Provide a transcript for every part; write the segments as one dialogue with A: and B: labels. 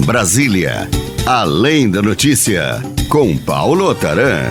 A: Brasília, além da notícia, com Paulo Otarã.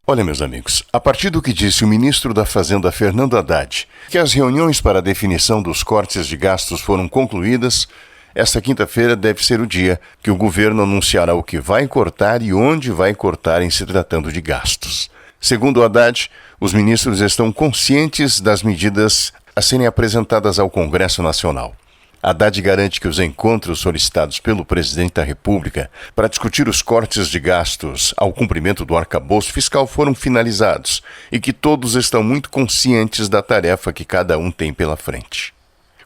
B: Olha, meus amigos, a partir do que disse o ministro da Fazenda, Fernando Haddad, que as reuniões para a definição dos cortes de gastos foram concluídas, esta quinta-feira deve ser o dia que o governo anunciará o que vai cortar e onde vai cortar em se tratando de gastos. Segundo Haddad, os ministros estão conscientes das medidas a serem apresentadas ao Congresso Nacional. Haddad garante que os encontros solicitados pelo presidente da República para discutir os cortes de gastos ao cumprimento do arcabouço fiscal foram finalizados e que todos estão muito conscientes da tarefa que cada um tem pela frente.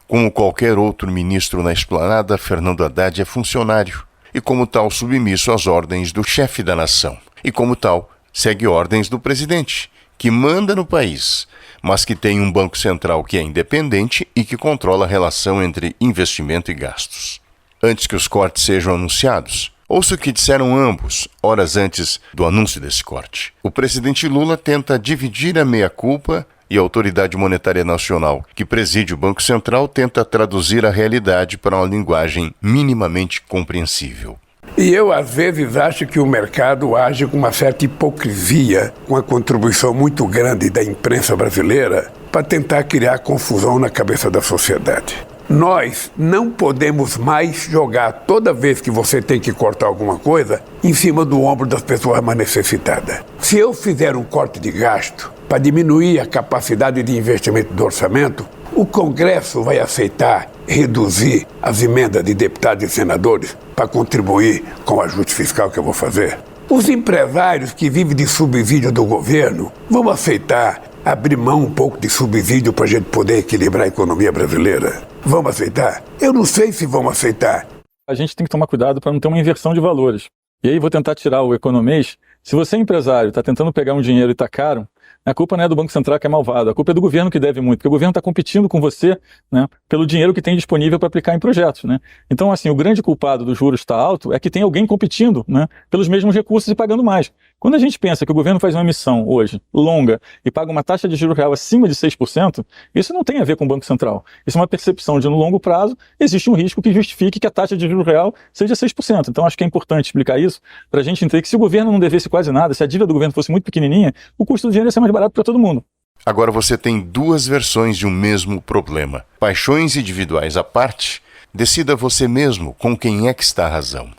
B: Como qualquer outro ministro na esplanada, Fernando Haddad é funcionário e, como tal, submisso às ordens do chefe da nação. E, como tal, segue ordens do presidente, que manda no país, mas que tem um Banco Central que é independente e que controla a relação entre investimento e gastos. Antes que os cortes sejam anunciados, ouça o que disseram ambos, horas antes do anúncio desse corte. O presidente Lula tenta dividir a meia-culpa e a Autoridade Monetária Nacional, que preside o Banco Central, tenta traduzir a realidade para uma linguagem minimamente compreensível.
C: E eu, às vezes, acho que o mercado age com uma certa hipocrisia, com a contribuição muito grande da imprensa brasileira, para tentar criar confusão na cabeça da sociedade. Nós não podemos mais jogar, toda vez que você tem que cortar alguma coisa, em cima do ombro das pessoas mais necessitadas. Se eu fizer um corte de gasto para diminuir a capacidade de investimento do orçamento, o Congresso vai aceitar reduzir as emendas de deputados e senadores para contribuir com o ajuste fiscal que eu vou fazer? Os empresários que vivem de subsídio do governo vão aceitar abrir mão um pouco de subsídio para a gente poder equilibrar a economia brasileira? Vamos aceitar? Eu não sei se vão aceitar.
D: A gente tem que tomar cuidado para não ter uma inversão de valores. E aí vou tentar tirar o economês. Se você é empresário, está tentando pegar um dinheiro e está caro, a culpa não é do Banco Central que é malvado, a culpa é do governo que deve muito, porque o governo está competindo com você, né, pelo dinheiro que tem disponível para aplicar em projetos, né? Então, assim, o grande culpado do juros estar alto é que tem alguém competindo, né, pelos mesmos recursos e pagando mais. Quando a gente pensa que o governo faz uma emissão hoje longa e paga uma taxa de juros real acima de 6%, isso não tem a ver com o Banco Central. Isso é uma percepção de, no longo prazo, existe um risco que justifique que a taxa de juros real seja 6%. Então, acho que é importante explicar isso para a gente entender que se o governo não devesse quase nada, se a dívida do governo fosse muito pequenininha, o custo do dinheiro ia ser mais barato para todo mundo.
B: Agora você tem duas versões de um mesmo problema. Paixões individuais à parte, decida você mesmo com quem é que está a razão.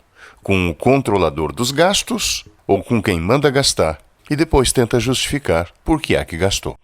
B: Com o controlador dos gastos ou com quem manda gastar e depois tenta justificar por que é que gastou.